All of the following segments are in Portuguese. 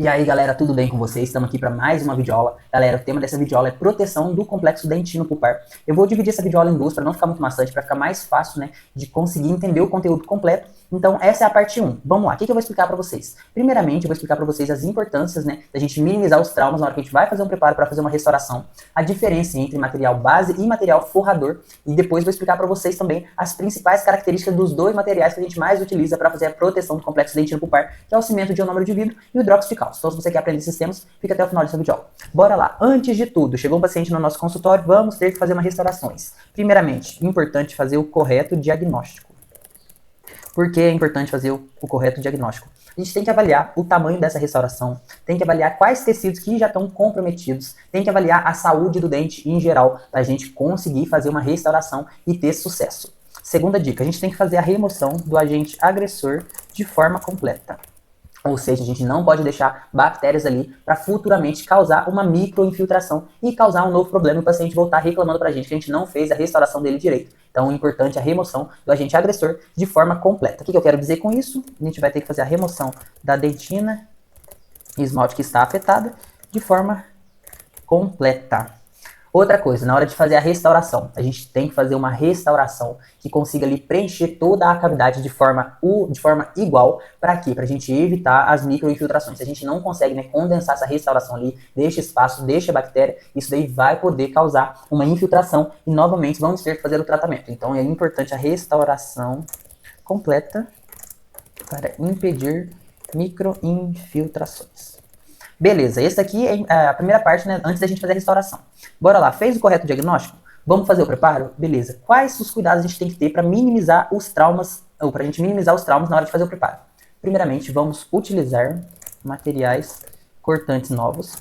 E aí, galera, tudo bem com vocês? Estamos aqui para mais uma videoaula. Galera, o tema dessa videoaula é proteção do complexo dentino pulpar. Eu vou dividir essa videoaula em duas para não ficar muito maçante, para ficar mais fácil, né, de conseguir entender o conteúdo completo. Então, essa é a parte 1. Vamos lá, o que eu vou explicar para vocês? Primeiramente, eu vou explicar para vocês as importâncias, né, da gente minimizar os traumas na hora que a gente vai fazer um preparo para fazer uma restauração, a diferença entre material base e material forrador, e depois vou explicar para vocês também as principais características dos dois materiais que a gente mais utiliza para fazer a proteção do complexo dentino pulpar, que é o cimento de ionômero de vidro e o hidróxido de cálcio. Então, se você quer aprender esses temas, fica até o final dessa videoaula. Bora lá. Antes de tudo, chegou um paciente no nosso consultório, vamos ter que fazer umas restaurações. Primeiramente, importante fazer o correto diagnóstico. Por que é importante fazer o correto diagnóstico? A gente tem que avaliar o tamanho dessa restauração, tem que avaliar quais tecidos que já estão comprometidos, tem que avaliar a saúde do dente em geral, para a gente conseguir fazer uma restauração e ter sucesso. Segunda dica, a gente tem que fazer a remoção do agente agressor de forma completa. Ou seja, a gente não pode deixar bactérias ali para futuramente causar uma microinfiltração e causar um novo problema e o paciente voltar reclamando para a gente que a gente não fez a restauração dele direito. Então, é importante a remoção do agente agressor de forma completa. O que eu quero dizer com isso? A gente vai ter que fazer a remoção da dentina e esmalte que está afetada de forma completa. Outra coisa, na hora de fazer a restauração, a gente tem que fazer uma restauração que consiga ali preencher toda a cavidade de forma igual. Para quê? Para a gente evitar as microinfiltrações. Se a gente não consegue, né, condensar essa restauração ali, deixa espaço, deixa bactéria, isso daí vai poder causar uma infiltração e novamente vamos ter que fazer o tratamento. Então é importante a restauração completa para impedir microinfiltrações. Beleza, essa aqui é a primeira parte, né, antes da gente fazer a restauração. Bora lá, fez o correto diagnóstico? Vamos fazer o preparo? Beleza. Quais os cuidados a gente tem que ter para minimizar os traumas, ou para a gente minimizar os traumas na hora de fazer o preparo? Primeiramente, vamos utilizar materiais cortantes novos.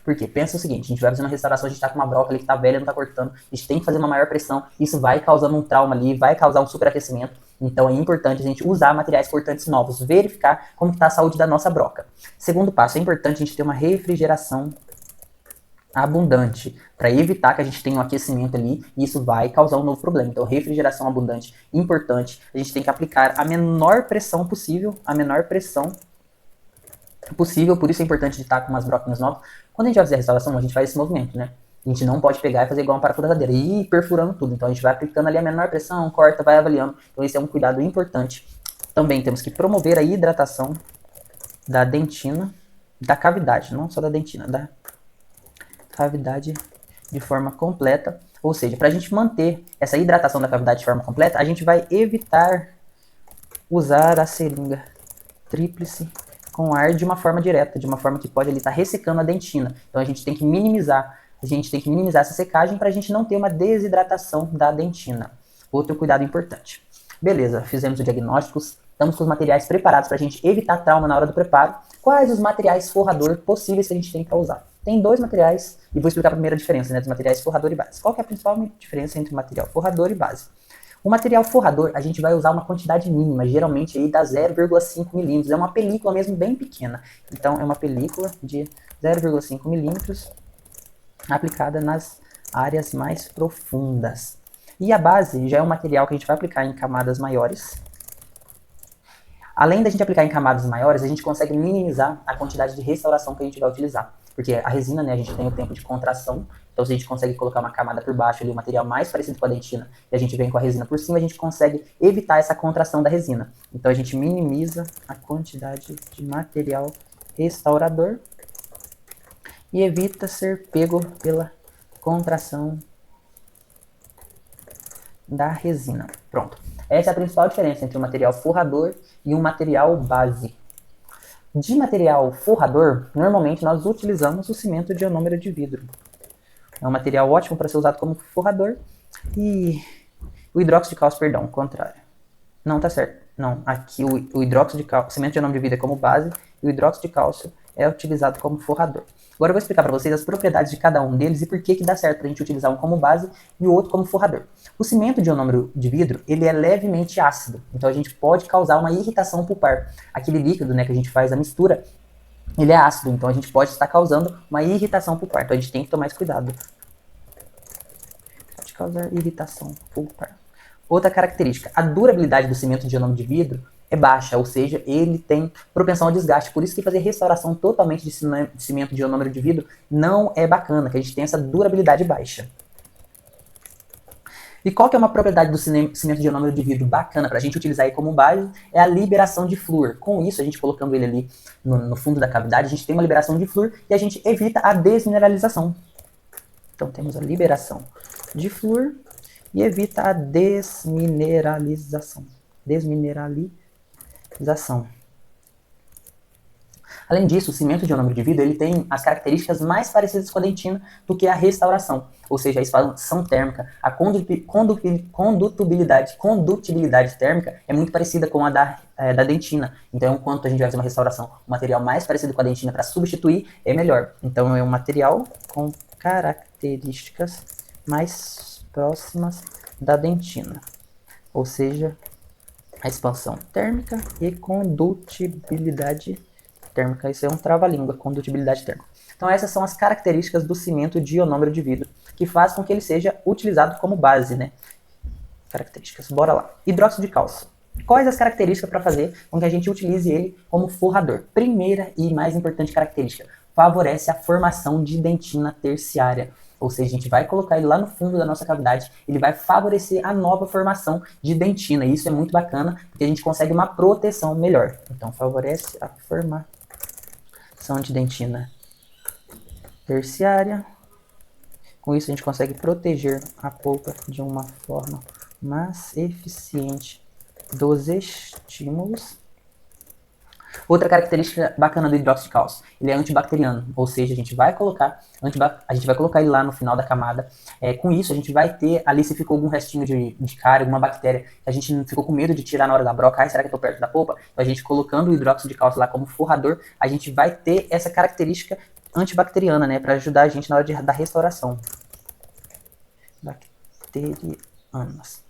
Porque pensa o seguinte, a gente vai fazer uma restauração, a gente tá com uma broca ali que tá velha, não tá cortando, a gente tem que fazer uma maior pressão, isso vai causando um trauma ali, vai causar um superaquecimento, então é importante a gente usar materiais cortantes novos, verificar como está a saúde da nossa broca. Segundo passo, é importante a gente ter uma refrigeração abundante, para evitar que a gente tenha um aquecimento ali, e isso vai causar um novo problema. Então, refrigeração abundante, importante, a gente tem que aplicar a menor pressão possível, por isso é importante de estar com umas broquinhas novas. Quando a gente vai fazer a restauração, a gente faz esse movimento, né? A gente não pode pegar e fazer igual uma parafusadeira e ir perfurando tudo. Então a gente vai aplicando ali a menor pressão, corta, vai avaliando. Então esse é um cuidado importante. Também temos que promover a hidratação da dentina, da cavidade, não só da dentina, da cavidade de forma completa. Ou seja, para a gente manter essa hidratação da cavidade de forma completa, a gente vai evitar usar a seringa tríplice com ar de uma forma direta, de uma forma que pode ali estar ressecando a dentina. Então a gente tem que minimizar essa secagem para a gente não ter uma desidratação da dentina. Outro cuidado importante. Beleza, fizemos o diagnóstico, estamos com os materiais preparados para a gente evitar trauma na hora do preparo. Quais os materiais forrador possíveis que a gente tem para usar? Tem dois materiais, e vou explicar a primeira diferença, né, dos materiais forrador e base. Qual que é a principal diferença entre material forrador e base? O material forrador, a gente vai usar uma quantidade mínima, geralmente aí dá 0,5 milímetros. É uma película mesmo bem pequena. Então, é uma película de 0,5 milímetros aplicada nas áreas mais profundas. E a base já é um material que a gente vai aplicar em camadas maiores. Além da gente aplicar em camadas maiores, a gente consegue minimizar a quantidade de restauração que a gente vai utilizar. Porque a resina, né, a gente tem o tempo de contração, então se a gente consegue colocar uma camada por baixo ali, um material mais parecido com a dentina, e a gente vem com a resina por cima, a gente consegue evitar essa contração da resina. Então a gente minimiza a quantidade de material restaurador e evita ser pego pela contração da resina. Pronto. Essa é a principal diferença entre um material forrador e um material base. De material forrador, normalmente nós utilizamos o cimento de ionômero de vidro. É um material ótimo para ser usado como forrador. E o hidróxido de cálcio, perdão, o contrário. Não, tá certo. Não, aqui o hidróxido de cálcio, o cimento de ionômero de vidro é como base e o hidróxido de cálcio é utilizado como forrador. Agora eu vou explicar para vocês as propriedades de cada um deles e por que dá certo para a gente utilizar um como base e o outro como forrador. O cimento de ionômero de vidro, ele é levemente ácido, então a gente pode causar uma irritação pulpar. Aquele líquido, né, que a gente faz a mistura, ele é ácido, então a gente pode estar causando uma irritação pulpar, então a gente tem que tomar esse cuidado. causar irritação pulpar. Outra característica, a durabilidade do cimento de ionômero de vidro é baixa, ou seja, ele tem propensão ao desgaste. Por isso que fazer restauração totalmente de cimento de ionômero de vidro não é bacana, que a gente tem essa durabilidade baixa. E qual que é uma propriedade do cimento de ionômero de vidro bacana para a gente utilizar aí como base? É a liberação de flúor. Com isso, a gente colocando ele ali no fundo da cavidade, a gente tem uma liberação de flúor e a gente evita a desmineralização. Então temos a liberação de flúor e evita a desmineralização. Além disso, o cimento de ionômero de vidro ele tem as características mais parecidas com a dentina do que a restauração, ou seja, a expansão térmica, a condutibilidade térmica é muito parecida com a da dentina. Então, enquanto a gente vai fazer uma restauração, o material mais parecido com a dentina para substituir é melhor. Então, é um material com características mais próximas da dentina, ou seja, a expansão térmica e condutibilidade térmica. Isso é um trava-língua, condutibilidade térmica. Então essas são as características do cimento de ionômero de vidro, que faz com que ele seja utilizado como base, né? Características, bora lá. Hidróxido de cálcio. Quais as características para fazer com que a gente utilize ele como forrador? Primeira e mais importante característica, favorece a formação de dentina terciária. Ou seja, a gente vai colocar ele lá no fundo da nossa cavidade, ele vai favorecer a nova formação de dentina. E isso é muito bacana, porque a gente consegue uma proteção melhor. Então, favorece a formação de dentina terciária. Com isso, a gente consegue proteger a polpa de uma forma mais eficiente dos estímulos. Outra característica bacana do hidróxido de cálcio, ele é antibacteriano, ou seja, a gente vai colocar ele lá no final da camada. Com isso, a gente vai ter ali, se ficou algum restinho de cárie, alguma bactéria, que a gente não ficou com medo de tirar na hora da broca, será que eu estou perto da polpa? Então, a gente colocando o hidróxido de cálcio lá como forrador, a gente vai ter essa característica antibacteriana, né, para ajudar a gente na hora da restauração. Bacterianas.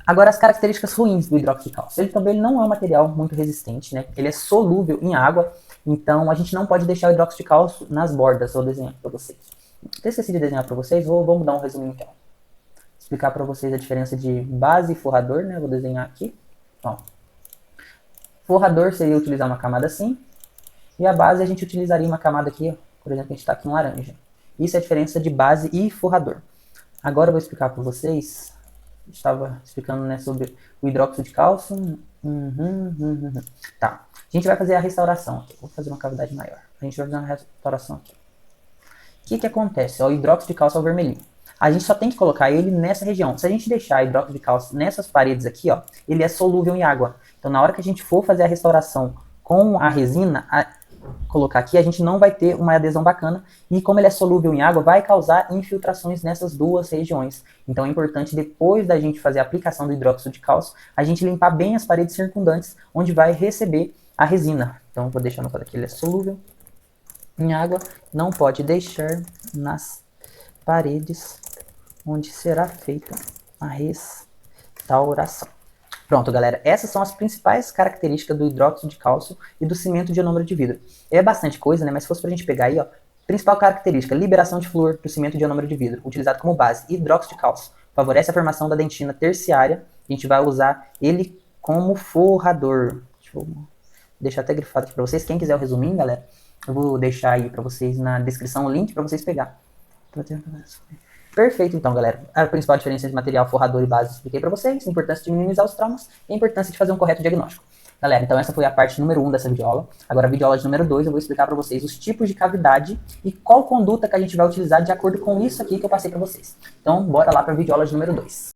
Agora, as características ruins do hidróxido de cálcio. Ele também não é um material muito resistente, né? Ele é solúvel em água, então a gente não pode deixar o hidróxido de cálcio nas bordas. Vou desenhar para vocês. Até esqueci de desenhar para vocês, vamos dar um resuminho então. Explicar para vocês a diferença de base e forrador, né? Vou desenhar aqui. Ó. Forrador seria utilizar uma camada assim, e a base a gente utilizaria uma camada aqui, ó. Por exemplo, a gente está aqui em laranja. Isso é a diferença de base e forrador. Agora eu vou explicar para vocês. Estava explicando, né, sobre o hidróxido de cálcio. Tá. A gente vai fazer a restauração aqui. Vou fazer uma cavidade maior. A gente vai fazer uma restauração aqui. O que acontece? O hidróxido de cálcio é o vermelhinho. A gente só tem que colocar ele nessa região. Se a gente deixar hidróxido de cálcio nessas paredes aqui, ó, ele é solúvel em água. Então, na hora que a gente for fazer a restauração com a resina, colocar aqui, a gente não vai ter uma adesão bacana, e como ele é solúvel em água, vai causar infiltrações nessas duas regiões. Então é importante, depois da gente fazer a aplicação do hidróxido de cálcio, a gente limpar bem as paredes circundantes, onde vai receber a resina. Então vou deixar anotado aqui, ele é solúvel em água, não pode deixar nas paredes onde será feita a restauração. Pronto, galera, essas são as principais características do hidróxido de cálcio e do cimento de ionômero de vidro. É bastante coisa, né, mas se fosse pra gente pegar aí, ó, principal característica, liberação de flúor do cimento de ionômero de vidro, utilizado como base, hidróxido de cálcio, favorece a formação da dentina terciária, a gente vai usar ele como forrador. Deixa eu deixar até grifado aqui pra vocês, quem quiser o resuminho, galera, eu vou deixar aí pra vocês na descrição o link pra vocês pegar. Perfeito, então, galera. A principal diferença entre material, forrador e base expliquei para vocês, a importância de minimizar os traumas e a importância de fazer um correto diagnóstico. Galera, então essa foi a parte número 1 dessa videoaula. Agora a videoaula de número 2 eu vou explicar para vocês os tipos de cavidade e qual conduta que a gente vai utilizar de acordo com isso aqui que eu passei para vocês. Então, bora lá para a videoaula de número 2.